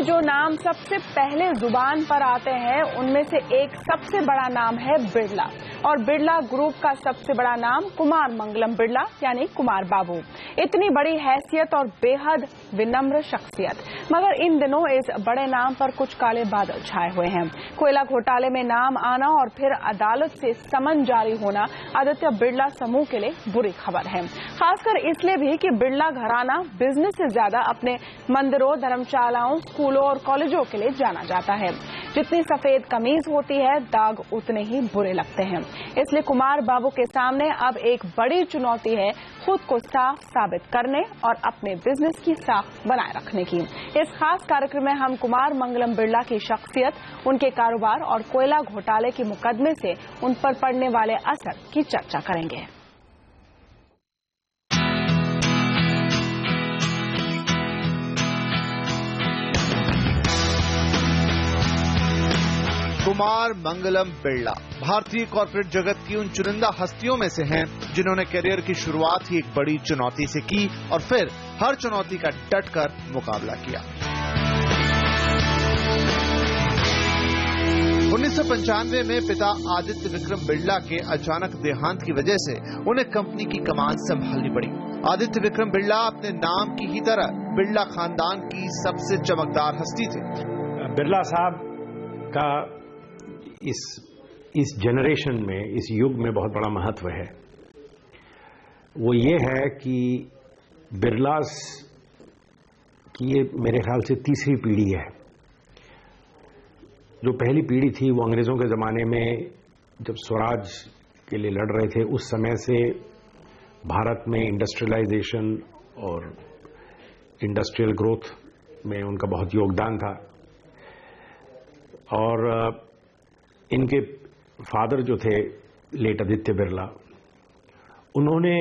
में जो नाम सबसे पहले जुबान पर आते हैं उनमें से एक सबसे बड़ा नाम है बिरला, और बिरला ग्रुप का सबसे बड़ा नाम कुमार मंगलम बिरला यानी कुमार बाबू। इतनी बड़ी हैसियत और बेहद विनम्र शख्सियत, मगर इन दिनों इस बड़े नाम पर कुछ काले बादल छाए हुए हैं। कोयला घोटाले में नाम आना और फिर अदालत से समन जारी होना आदित्य बिरला समूह के लिए बुरी खबर है, खासकर इसलिए भी कि बिरला घराना बिजनेस से ज्यादा अपने मंदिरों, धर्मशालाओं, स्कूलों और कॉलेजों के लिए जाना जाता है। जितनी सफेद कमीज होती है, दाग उतने ही बुरे लगते हैं। इसलिए कुमार बाबू के सामने अब एक बड़ी चुनौती है खुद को साफ साबित करने और अपने बिजनेस की साख बनाए रखने की। इस खास कार्यक्रम में हम कुमार मंगलम बिरला की शख्सियत, उनके कारोबार और कोयला घोटाले के मुकदमे से उन पर पड़ने वाले असर की चर्चा करेंगे। कुमार मंगलम बिरला भारतीय कॉर्पोरेट जगत की उन चुनिंदा हस्तियों में से हैं जिन्होंने करियर की शुरुआत ही एक बड़ी चुनौती से की और फिर हर चुनौती का डटकर मुकाबला किया। 1995 में पिता आदित्य विक्रम बिरला के अचानक देहांत की वजह से उन्हें कंपनी की कमान संभालनी पड़ी। आदित्य विक्रम बिरला अपने नाम की ही तरह बिरला खानदान की सबसे चमकदार हस्ती थे। बिरला साहब का इस जनरेशन में, इस युग में बहुत बड़ा महत्व है। वो ये है कि बिरलास की ये मेरे ख्याल से तीसरी पीढ़ी है। जो पहली पीढ़ी थी वो अंग्रेजों के ज़माने में जब स्वराज के लिए लड़ रहे थे, उस समय से भारत में इंडस्ट्रियलाइजेशन और इंडस्ट्रियल ग्रोथ में उनका बहुत योगदान था। और इनके फादर जो थे लेट आदित्य बिरला, उन्होंने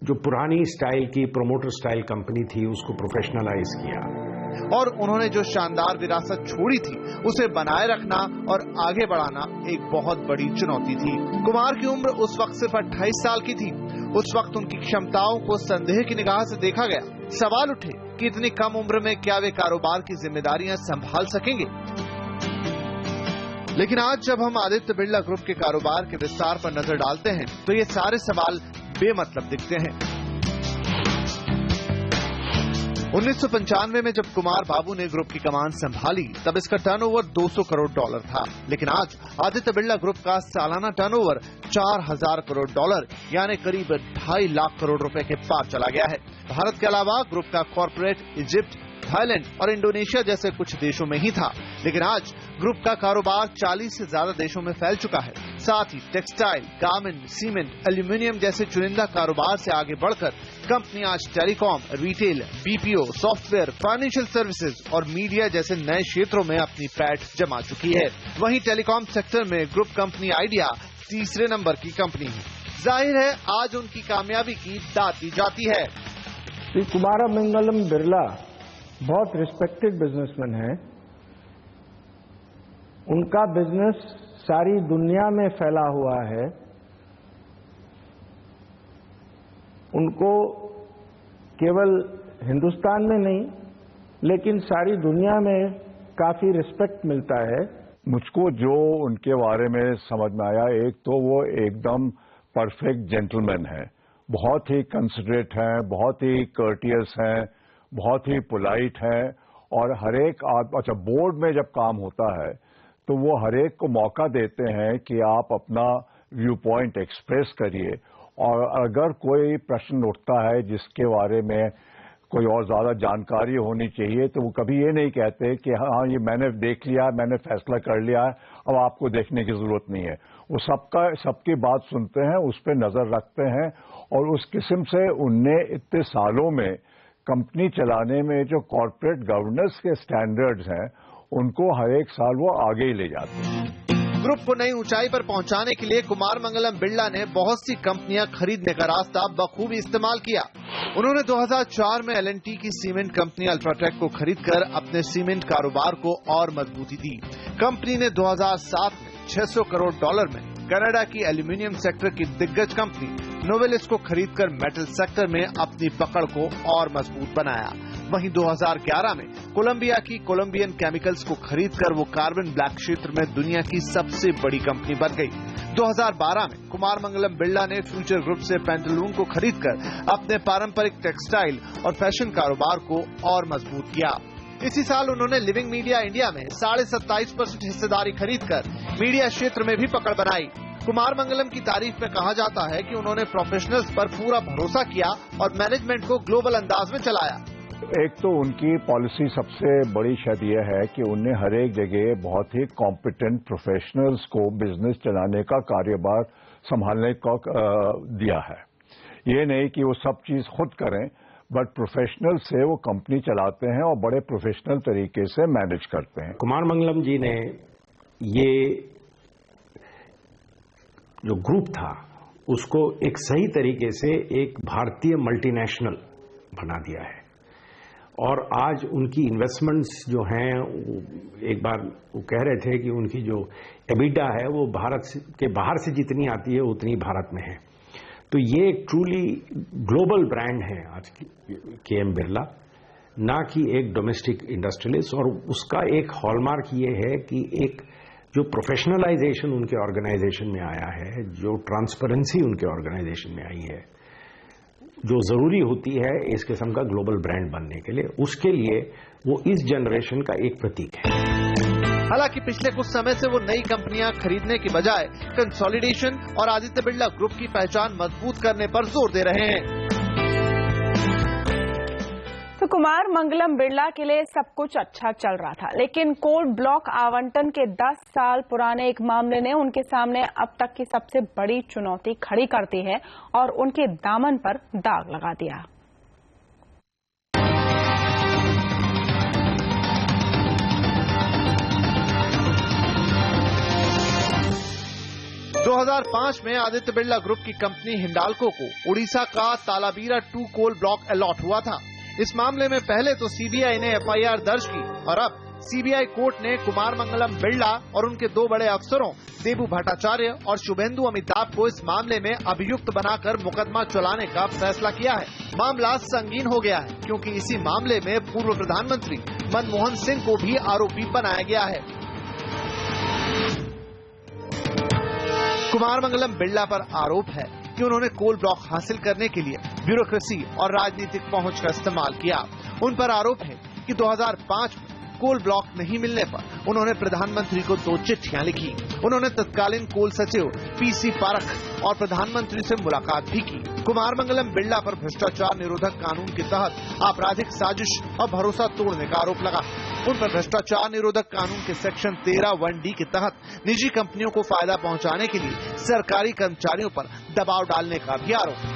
जो पुरानी स्टाइल की प्रमोटर स्टाइल कंपनी थी उसको प्रोफेशनलाइज किया और उन्होंने जो शानदार विरासत छोड़ी थी उसे बनाए रखना और आगे बढ़ाना एक बहुत बड़ी चुनौती थी। कुमार की उम्र उस वक्त सिर्फ 28 साल की थी। उस वक्त उनकी क्षमताओं को संदेह की निगाह से देखा गया। सवाल उठे कि इतनी कम उम्र में क्या वे कारोबार की जिम्मेदारियां संभाल सकेंगे। लेकिन आज जब हम आदित्य बिरला ग्रुप के कारोबार के विस्तार पर नजर डालते हैं तो ये सारे सवाल बेमतलब दिखते हैं। 1995 में जब कुमार बाबू ने ग्रुप की कमान संभाली तब इसका टर्नओवर $200 करोड़ था, लेकिन आज आदित्य बिरला ग्रुप का सालाना टर्नओवर $4000 करोड़ यानी करीब 2.5 लाख करोड़ रुपए के पार चला गया है। भारत के अलावा ग्रुप का कॉर्पोरेट इजिप्ट, थाईलैंड और इंडोनेशिया जैसे कुछ देशों में ही था, लेकिन आज ग्रुप का कारोबार 40 से ज्यादा देशों में फैल चुका है। साथ ही टेक्सटाइल, गारमेंट, सीमेंट, एल्यूमिनियम जैसे चुनिंदा कारोबार से आगे बढ़कर कंपनी आज telecom, retail, BPO, software, financial services और मीडिया जैसे नए क्षेत्रों में अपनी पैठ जमा चुकी है। वहीं टेलीकॉम सेक्टर में ग्रुप कंपनी आइडिया तीसरे नंबर की कंपनी है। जाहिर है आज उनकी कामयाबी की दाद दी जाती है। श्री कुमार मंगलम बिरला बहुत रिस्पेक्टेड बिजनेसमैन है। उनका बिजनेस सारी दुनिया में फैला हुआ है। उनको केवल हिंदुस्तान में नहीं लेकिन सारी दुनिया में काफी रिस्पेक्ट मिलता है। मुझको जो उनके बारे में समझ में आया, एक तो वो एकदम परफेक्ट जेंटलमैन है, बहुत ही कंसिडरेट हैं, बहुत ही कर्टियस हैं, बहुत ही पोलाइट है और हरेक अच्छा बोर्ड में जब काम होता है तो वो हरेक को मौका देते हैं कि आप अपना व्यू पॉइंट एक्सप्रेस करिए और अगर कोई प्रश्न उठता है जिसके बारे में कोई और ज्यादा जानकारी होनी चाहिए तो वो कभी ये नहीं कहते कि हाँ ये मैंने देख लिया, मैंने फैसला कर लिया है, अब आपको देखने की जरूरत नहीं है। वो सबकी बात सुनते हैं, उस पर नजर रखते हैं और उस किस्म से उनने इतने सालों में कंपनी चलाने में जो कॉर्पोरेट गवर्नेंस के स्टैंडर्ड्स हैं उनको हर एक साल वो आगे ही ले जाते हैं। ग्रुप को नई ऊंचाई पर पहुंचाने के लिए कुमार मंगलम बिरला ने बहुत सी कंपनियां खरीदने का रास्ता बखूबी इस्तेमाल किया। उन्होंने 2004 में L&T की सीमेंट कंपनी अल्ट्राटेक को खरीदकर अपने सीमेंट कारोबार को और मजबूती दी। कंपनी ने 2007 में $600 करोड़ में कनाडा की एल्यूमिनियम सेक्टर की दिग्गज कंपनी नोवेलिस को खरीदकर मेटल सेक्टर में अपनी पकड़ को और मजबूत बनाया। वहीं 2011 में कोलंबिया की कोलंबियन केमिकल्स को खरीदकर वो कार्बन ब्लैक क्षेत्र में दुनिया की सबसे बड़ी कंपनी बन गई। 2012 में कुमार मंगलम बिरला ने फ्यूचर ग्रुप से पेंटालून को खरीदकर अपने पारंपरिक टेक्सटाइल और फैशन कारोबार को और मजबूत किया। इसी साल उन्होंने लिविंग मीडिया इंडिया में 27.5% हिस्सेदारी खरीदकर मीडिया क्षेत्र में भी पकड़ बनाई। कुमार मंगलम की तारीफ में कहा जाता है कि उन्होंने प्रोफेशनल्स पर पूरा भरोसा किया और मैनेजमेंट को ग्लोबल अंदाज में चलाया। एक तो उनकी पॉलिसी सबसे बड़ी शायद यह है कि उन्हें हर एक जगह बहुत ही कॉम्पिटेंट प्रोफेशनल्स को बिजनेस चलाने का कार्यभार संभालने का दिया है। ये नहीं कि वो सब चीज खुद करें, बट प्रोफेशनल से वो कंपनी चलाते हैं और बड़े प्रोफेशनल तरीके से मैनेज करते हैं। कुमार मंगलम जी ने ये जो ग्रुप था उसको एक सही तरीके से एक भारतीय मल्टीनेशनल बना दिया है और आज उनकी इन्वेस्टमेंट्स जो हैं, एक बार वो कह रहे थे कि उनकी जो एबिटा है वो भारत के बाहर से जितनी आती है उतनी भारत में है। तो ये एक ट्रूली ग्लोबल ब्रांड है आज की केएम बिरला, ना कि एक डोमेस्टिक इंडस्ट्रियलिस्ट। और उसका एक हॉलमार्क ये है कि एक जो प्रोफेशनलाइजेशन उनके ऑर्गेनाइजेशन में आया है, जो ट्रांसपेरेंसी उनके ऑर्गेनाइजेशन में आई है, जो जरूरी होती है इस किस्म का ग्लोबल ब्रांड बनने के लिए, उसके लिए वो इस जनरेशन का एक प्रतीक है। हालांकि पिछले कुछ समय से वो नई कंपनियां खरीदने की बजाय कंसोलिडेशन और आदित्य बिरला ग्रुप की पहचान मजबूत करने पर जोर दे रहे हैं। तो कुमार मंगलम बिरला के लिए सब कुछ अच्छा चल रहा था, लेकिन कोल ब्लॉक आवंटन के 10 साल पुराने एक मामले ने उनके सामने अब तक की सबसे बड़ी चुनौती खड़ी कर दी है और उनके दामन पर दाग लगा दिया। 2005 में आदित्य बिरला ग्रुप की कंपनी हिंडाल्को को उड़ीसा का तालाबीरा 2 कोल ब्लॉक अलॉट हुआ था। इस मामले में पहले तो सीबीआई ने एफआईआर दर्ज की और अब सीबीआई कोर्ट ने कुमार मंगलम बिरला और उनके 2 बड़े अफसरों देबू भट्टाचार्य और शुभेंदु अमिताभ को इस मामले में अभियुक्त बनाकर मुकदमा चलाने का फैसला किया है। मामला संगीन हो गया है क्योंकि इसी मामले में पूर्व प्रधानमंत्री मनमोहन सिंह को भी आरोपी बनाया गया है। कुमार मंगलम बिरला पर आरोप है कि उन्होंने कोल ब्लॉक हासिल करने के लिए ब्यूरोक्रेसी और राजनीतिक पहुंच का इस्तेमाल किया। उन पर आरोप है कि 2005 में कोल ब्लॉक नहीं मिलने पर उन्होंने प्रधानमंत्री को 2 चिट्ठियां लिखी। उन्होंने तत्कालीन कोल सचिव पीसी पारख और प्रधानमंत्री से मुलाकात भी की। कुमार मंगलम बिरला पर भ्रष्टाचार निरोधक कानून के तहत आपराधिक साजिश और भरोसा तोड़ने का आरोप लगा। उन पर भ्रष्टाचार निरोधक कानून के सेक्शन 13(1)D के तहत निजी कंपनियों को फायदा पहुंचाने के लिए सरकारी कर्मचारियों पर दबाव डालने का भी आरोप।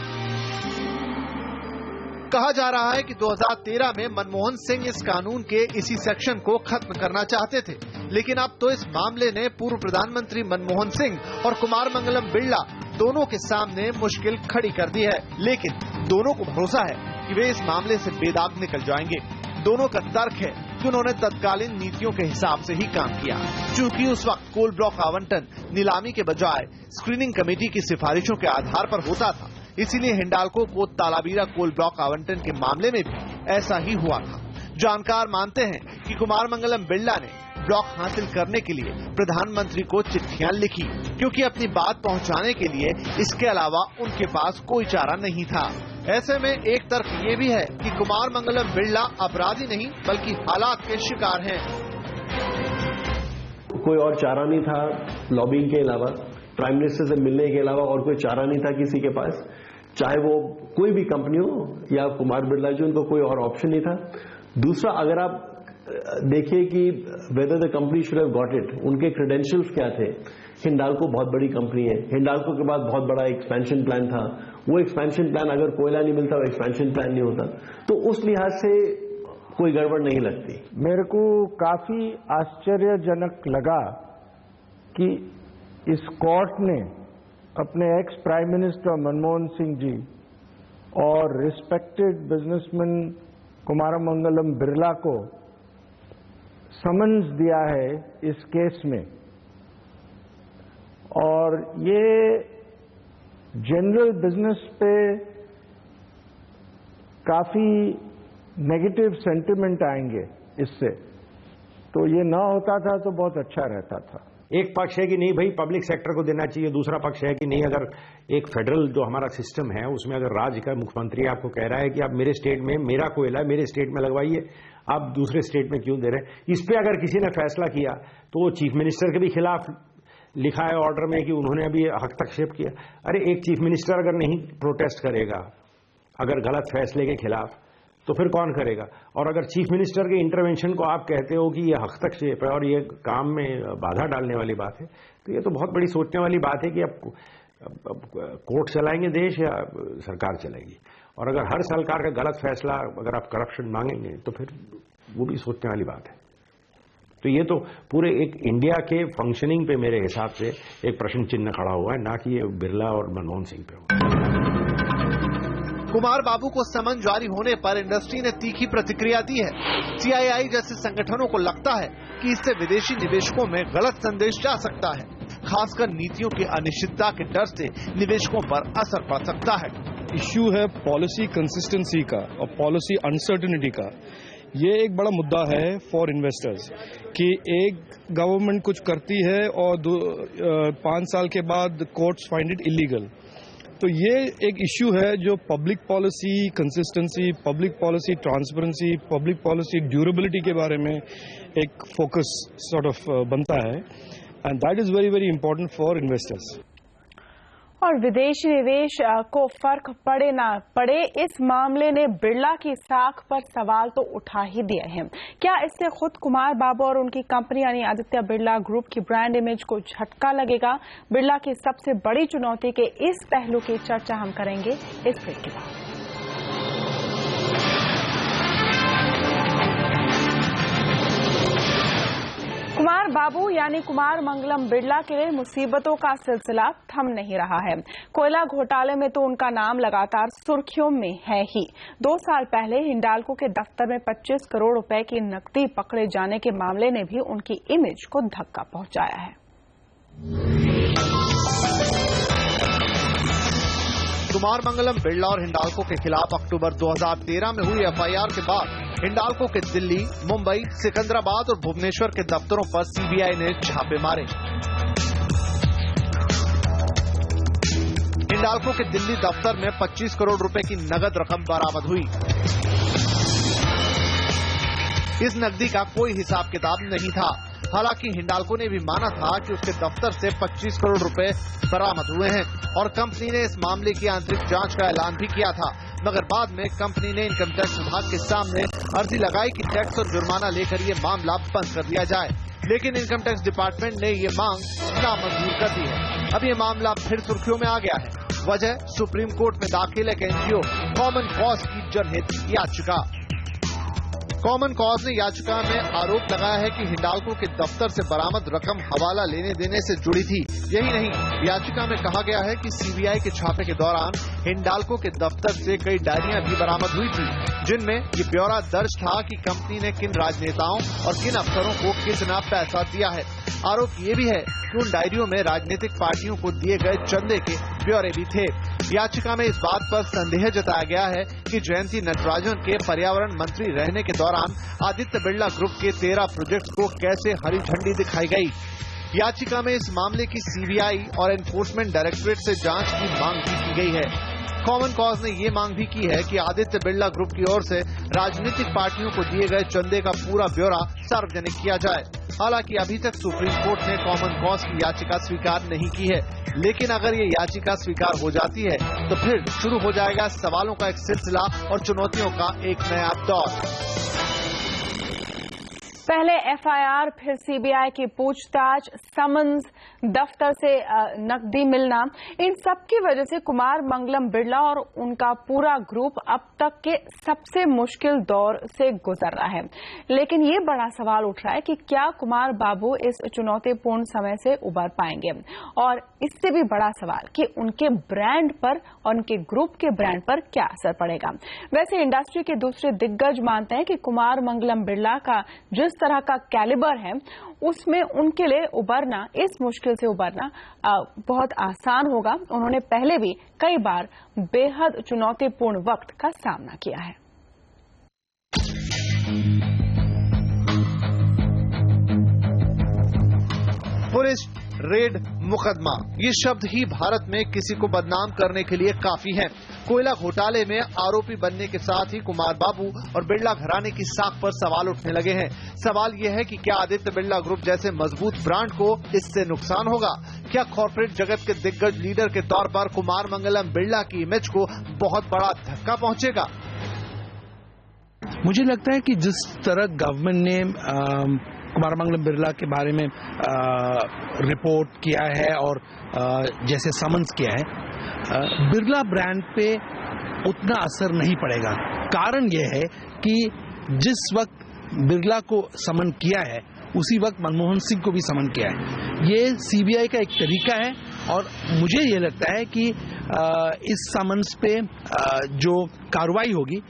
कहा जा रहा है कि 2013 में मनमोहन सिंह इस कानून के इसी सेक्शन को खत्म करना चाहते थे, लेकिन अब तो इस मामले ने पूर्व प्रधानमंत्री मनमोहन सिंह और कुमार मंगलम बिरला दोनों के सामने मुश्किल खड़ी कर दी है। लेकिन दोनों को भरोसा है कि वे इस मामले से बेदाग निकल जाएंगे। दोनों का तर्क है कि उन्होंने तत्कालीन नीतियों के हिसाब से ही काम किया। चूंकि उस वक्त कोल ब्लॉक आवंटन नीलामी के बजाय स्क्रीनिंग कमेटी की सिफारिशों के आधार पर होता था, इसीलिए हिंडाल्को को तालाबीरा कोल ब्लॉक आवंटन के मामले में भी ऐसा ही हुआ था। जानकार मानते हैं कि कुमार मंगलम बिरला ने ब्लॉक हासिल करने के लिए प्रधानमंत्री को चिट्ठियां लिखी, क्योंकि अपनी बात पहुंचाने के लिए इसके अलावा उनके पास कोई चारा नहीं था। ऐसे में एक तर्क ये भी है कि कुमार मंगलम बिरला अपराधी नहीं बल्कि हालात के शिकार हैं। कोई और चारा नहीं था लॉबिंग के अलावा, प्राइम मिनिस्टर से मिलने के अलावा और कोई चारा नहीं था किसी के पास, चाहे वो कोई भी कंपनी हो या कुमार बिरला जी, उनको कोई और ऑप्शन नहीं था। दूसरा, अगर आप देखिए कि whether the company should have got it, उनके क्रेडेंशियल्स क्या थे। हिंडाल्को बहुत बड़ी कंपनी है, हिंडाल्को के बाद बहुत बड़ा एक्सपेंशन प्लान था। वो एक्सपेंशन प्लान, अगर कोयला नहीं मिलता वो एक्सपेंशन प्लान नहीं होता, तो उस लिहाज से कोई गड़बड़ नहीं लगती। मेरे को काफी आश्चर्यजनक लगा कि इस कोर्ट ने अपने ex prime minister Manmohan Singh ji और रिस्पेक्टेड बिजनेसमैन कुमार मंगलम बिरला को समन्स दिया है इस केस में, और ये जनरल बिजनेस पे काफी नेगेटिव सेंटिमेंट आएंगे इससे, तो ये ना होता था तो बहुत अच्छा रहता था। एक पक्ष है कि नहीं भाई पब्लिक सेक्टर को देना चाहिए, दूसरा पक्ष है कि नहीं, अगर एक फेडरल जो हमारा सिस्टम है उसमें अगर राज्य का मुख्यमंत्री आपको कह रहा है कि आप मेरे स्टेट में मेरा कोयला मेरे स्टेट में लगवाइए, आप दूसरे स्टेट में क्यों दे रहे हैं? इस पे अगर किसी ने फैसला किया तो वो चीफ मिनिस्टर के भी खिलाफ लिखा है ऑर्डर में कि उन्होंने अभी हस्तक्षेप किया। अरे एक चीफ मिनिस्टर अगर नहीं प्रोटेस्ट करेगा अगर गलत फैसले के खिलाफ, तो फिर कौन करेगा? और अगर चीफ मिनिस्टर के इंटरवेंशन को आप कहते हो कि ये हस्तक्षेप है और ये काम में बाधा डालने वाली बात है, तो ये तो बहुत बड़ी सोचने वाली बात है कि अब कोर्ट चलाएंगे देश या सरकार चलाएगी। और अगर हर सरकार का गलत फैसला अगर आप करप्शन मांगेंगे तो फिर वो भी सोचने वाली बात है। तो ये तो पूरे एक इंडिया के फंक्शनिंग पे मेरे हिसाब से एक प्रश्न चिन्ह खड़ा हुआ है, ना कि ये बिरला और मनमोहन सिंह पे हुआ। कुमार बाबू को समन जारी होने पर इंडस्ट्री ने तीखी प्रतिक्रिया दी है। CII जैसे संगठनों को लगता है कि इससे विदेशी निवेशकों में गलत संदेश जा सकता है, खासकर नीतियों की अनिश्चितता के डर से निवेशकों पर असर पड़ सकता है। इश्यू है पॉलिसी कंसिस्टेंसी का और पॉलिसी अनसर्टेनिटी का। ये एक बड़ा मुद्दा है फॉर इन्वेस्टर्स कि एक गवर्नमेंट कुछ करती है और 5 साल के बाद कोर्ट्स फाइंड इट इलीगल। तो ये एक इश्यू है जो public policy consistency, public policy transparency, public policy durability के बारे में एक फोकस सॉर्ट ऑफ बनता है, and that is very very important for investors. और विदेशी निवेश को फर्क पड़े ना पड़े, इस मामले ने बिरला की साख पर सवाल तो उठा ही दिए हैं। क्या इससे खुद कुमार बाबू और उनकी कंपनी यानी आदित्य बिरला ग्रुप की ब्रांड इमेज को झटका लगेगा? बिरला की सबसे बड़ी चुनौती के इस पहलू की चर्चा हम करेंगे इस ब्रेक के बाद। कुमार बाबू यानी कुमार मंगलम बिरला के लिए मुसीबतों का सिलसिला थम नहीं रहा है। कोयला घोटाले में तो उनका नाम लगातार सुर्खियों में है ही। 2 साल पहले हिंडाल्को के दफ्तर में 25 करोड़ रुपए की नकदी पकड़े जाने के मामले ने भी उनकी इमेज को धक्का पहुंचाया है। कुमार मंगलम बिरला और हिंडाल्को के खिलाफ अक्टूबर 2013 में हुई FIR के बाद हिंडाल्को के दिल्ली, मुंबई, सिकंदराबाद और भुवनेश्वर के दफ्तरों पर CBI ने छापे मारे। हिंडाल्को के दिल्ली दफ्तर में 25 करोड़ रुपए की नगद रकम बरामद हुई। इस नकदी का कोई हिसाब किताब नहीं था। हालांकि हिंडाल्को ने भी माना था कि उसके दफ्तर से 25 करोड़ रुपए बरामद हुए हैं और कंपनी ने इस मामले की आंतरिक जांच का ऐलान भी किया था, मगर बाद में कंपनी ने इनकम टैक्स विभाग के सामने अर्जी लगाई कि टैक्स और जुर्माना लेकर ये मामला बंद कर दिया जाए, लेकिन इनकम टैक्स डिपार्टमेंट ने ये मांग नामंजूर कर दी है। अब ये मामला फिर सुर्खियों में आ गया है। वजह सुप्रीम कोर्ट में दाखिल एक NGO कॉमन कॉज की जनहित याचिका। कॉमन कॉज ने याचिका में आरोप लगाया है कि हिंडाल्को के दफ्तर से बरामद रकम हवाला लेने देने से जुड़ी थी। यही नहीं, याचिका में कहा गया है कि CBI के छापे के दौरान हिंडाल्को के दफ्तर से कई डायरियां भी बरामद हुई थी, जिनमें ये ब्यौरा दर्ज था कि कंपनी ने किन राजनेताओं और किन अफसरों को कितना पैसा दिया है। आरोप ये भी है कि उन डायरियों में राजनीतिक पार्टियों को दिए गए चंदे के ब्यौरे भी थे। याचिका में इस बात पर संदेह जताया गया है कि जयंती नटराजन के पर्यावरण मंत्री रहने के दौरान आदित्य बिरला ग्रुप के 13 प्रोजेक्ट्स को कैसे हरी झंडी दिखाई गई। याचिका में इस मामले की CBI और एनफोर्समेंट डायरेक्टरेट से जांच की मांग भी की गई है। कॉमन कॉज ने ये मांग भी की है कि आदित्य बिरला ग्रुप की ओर से राजनीतिक पार्टियों को दिए गए चंदे का पूरा ब्यौरा सार्वजनिक किया जाए। हालांकि अभी तक सुप्रीम कोर्ट ने कॉमन कॉज की याचिका स्वीकार नहीं की है, लेकिन अगर ये याचिका स्वीकार हो जाती है तो फिर शुरू हो जाएगा सवालों का एक सिलसिला और चुनौतियों का एक नया दौर। पहले FIR, फिर CBI की पूछताछ, समन्स, दफ्तर से नकदी मिलना, इन सब की वजह से कुमार मंगलम बिरला और उनका पूरा ग्रुप अब तक के सबसे मुश्किल दौर से गुजर रहा है। लेकिन ये बड़ा सवाल उठ रहा है कि क्या कुमार बाबू इस चुनौतीपूर्ण समय से उबर पाएंगे, और इससे भी बड़ा सवाल कि उनके ब्रांड पर और उनके ग्रुप के ब्रांड पर क्या असर पड़ेगा। वैसे इंडस्ट्री के दूसरे दिग्गज मानते हैं कि कुमार मंगलम बिरला का जिस तरह का कैलिबर है उसमें उनके लिए उबरना, इस मुश्किल से उबरना बहुत आसान होगा। उन्होंने पहले भी कई बार बेहद चुनौतीपूर्ण वक्त का सामना किया है। पुलिस, रेड, मुकदमा, ये शब्द ही भारत में किसी को बदनाम करने के लिए काफी हैं। कोयला घोटाले में आरोपी बनने के साथ ही कुमार बाबू और बिरला घराने की साख पर सवाल उठने लगे हैं। सवाल यह है कि क्या आदित्य बिरला ग्रुप जैसे मजबूत ब्रांड को इससे नुकसान होगा? क्या कॉर्पोरेट जगत के दिग्गज लीडर के तौर पर कुमार मंगलम बिरला की इमेज को बहुत बड़ा धक्का पहुंचेगा? मुझे लगता है कि जिस तरह गवर्नमेंट ने कुमार मंगलम बिरला के बारे में रिपोर्ट किया है और जैसे समन्स किया है, बिरला ब्रांड पे उतना असर नहीं पड़ेगा। कारण यह है कि जिस वक्त बिरला को समन किया है उसी वक्त मनमोहन सिंह को भी समन किया है। ये सीबीआई का एक तरीका है और मुझे ये लगता है कि इस समन्स पे जो कार्रवाई होगी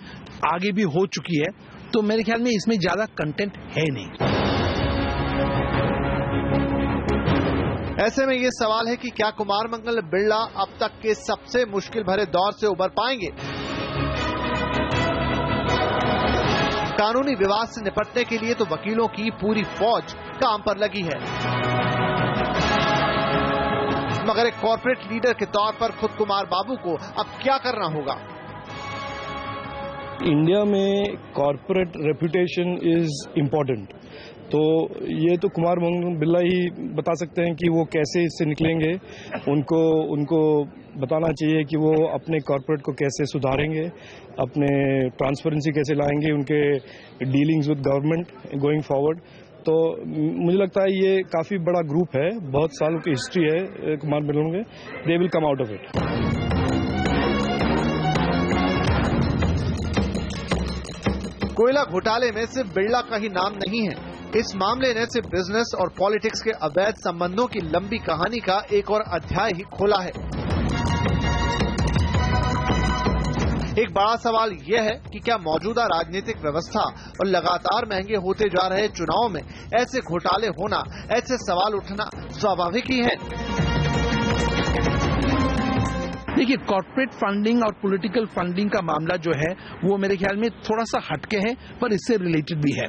आगे भी हो चुकी है, तो मेरे ख्याल में इसमें ज्यादा कंटेंट है नहीं। ऐसे में ये सवाल है कि क्या कुमार मंगलम बिरला अब तक के सबसे मुश्किल भरे दौर से उबर पाएंगे? कानूनी विवाद से निपटने के लिए तो वकीलों की पूरी फौज काम पर लगी है, मगर एक कॉर्पोरेट लीडर के तौर पर खुद कुमार बाबू को अब क्या करना होगा? इंडिया में कॉर्पोरेट रेपुटेशन इज इम्पोर्टेंट, तो ये तो कुमार मंगलम बिरला ही बता सकते हैं कि वो कैसे इससे निकलेंगे। उनको बताना चाहिए कि वो अपने कॉर्पोरेट को कैसे सुधारेंगे, अपने ट्रांसपेरेंसी कैसे लाएंगे, उनके dealings with government going forward. तो मुझे लगता है ये काफी बड़ा ग्रुप है, बहुत सालों की हिस्ट्री है कुमार मंगलम के, they will come out of it. कोयला घोटाले में सिर्फ बिरला का ही नाम नहीं है। इस मामले ने सिर्फ बिजनेस और पॉलिटिक्स के अवैध संबंधों की लंबी कहानी का एक और अध्याय ही खोला है। एक बड़ा सवाल यह है कि क्या मौजूदा राजनीतिक व्यवस्था और लगातार महंगे होते जा रहे चुनावों में ऐसे घोटाले होना, ऐसे सवाल उठना स्वाभाविक ही है। देखिए, कॉर्पोरेट फंडिंग और पॉलिटिकल फंडिंग का मामला जो है वो मेरे ख्याल में थोड़ा सा हटके है, पर इससे रिलेटेड भी है।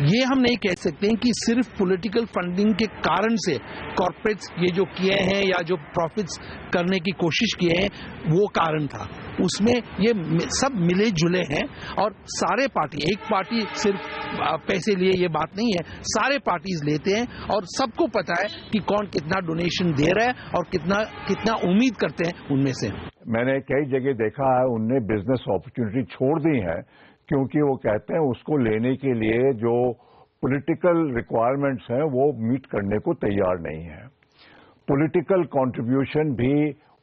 ये हम नहीं कह सकते हैं कि सिर्फ पॉलिटिकल फंडिंग के कारण से कॉर्पोरेट्स ये जो किए हैं या जो प्रॉफिट्स करने की कोशिश किए हैं वो कारण था। उसमें ये सब मिले जुले हैं और सारे पार्टी, एक पार्टी सिर्फ पैसे लिए ये बात नहीं है, सारे पार्टीज लेते हैं और सबको पता है कि कौन कितना डोनेशन दे रहा है और कितना उम्मीद करते हैं उनमें से। मैंने कई जगह देखा है उनने बिजनेस अपॉर्चुनिटी छोड़ दी है क्योंकि वो कहते हैं उसको लेने के लिए जो पॉलिटिकल रिक्वायरमेंट्स हैं वो मीट करने को तैयार नहीं है। पॉलिटिकल कंट्रीब्यूशन भी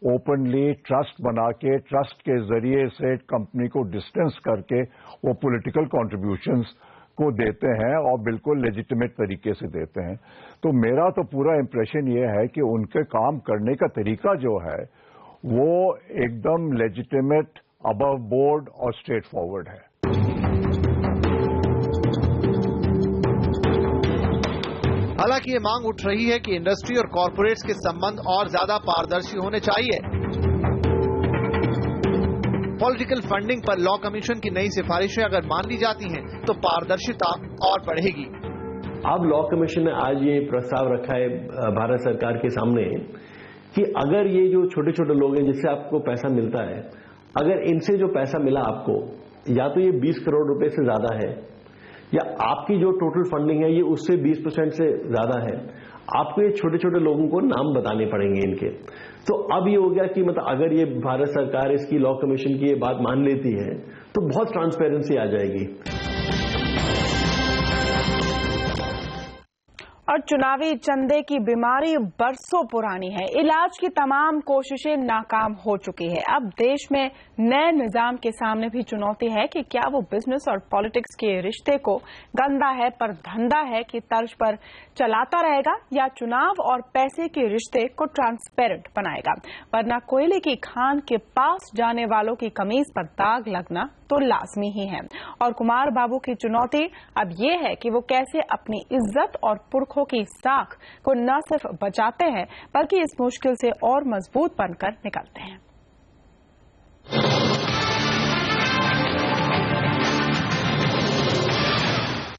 ओपनली ट्रस्ट बना के, ट्रस्ट के जरिए से कंपनी को डिस्टेंस करके वो पॉलिटिकल कंट्रीब्यूशंस को देते हैं और बिल्कुल लेजिटिमेट तरीके से देते हैं। तो मेरा तो पूरा इंप्रेशन ये है कि उनके काम करने का तरीका जो है वो एकदम लेजिटिमेट, अबव बोर्ड और स्ट्रेट फॉरवर्ड है। हालांकि ये मांग उठ रही है कि इंडस्ट्री और कॉर्पोरेट्स के संबंध और ज्यादा पारदर्शी होने चाहिए। पॉलिटिकल फंडिंग पर लॉ कमीशन की नई सिफारिशें अगर मान ली जाती हैं तो पारदर्शिता और बढ़ेगी। अब लॉ कमीशन ने आज ये प्रस्ताव रखा है भारत सरकार के सामने कि अगर ये जो छोटे छोटे लोग हैं जिससे आपको पैसा मिलता है, अगर इनसे जो पैसा मिला आपको, या तो ये 20 करोड़ रुपए से ज्यादा है या आपकी जो टोटल फंडिंग है ये उससे 20% से ज्यादा है, आपको ये छोटे छोटे लोगों को नाम बताने पड़ेंगे इनके। तो अब ये हो गया कि मतलब अगर ये भारत सरकार इसकी लॉ कमीशन की ये बात मान लेती है तो बहुत ट्रांसपेरेंसी आ जाएगी। और चुनावी चंदे की बीमारी बरसों पुरानी है, इलाज की तमाम कोशिशें नाकाम हो चुकी है। अब देश में नए निजाम के सामने भी चुनौती है कि क्या वो बिजनेस और पॉलिटिक्स के रिश्ते को गंदा है पर धंधा है की तर्ज पर चलाता रहेगा या चुनाव और पैसे के रिश्ते को ट्रांसपेरेंट बनाएगा। वरना कोयले की खान के पास जाने वालों की कमीज पर दाग लगना तो लाजमी ही है। और कुमार बाबू की चुनौती अब ये है कि वो कैसे अपनी इज्जत और पुरखों की साख को न सिर्फ बचाते हैं बल्कि इस मुश्किल से और मजबूत बनकर निकलते हैं।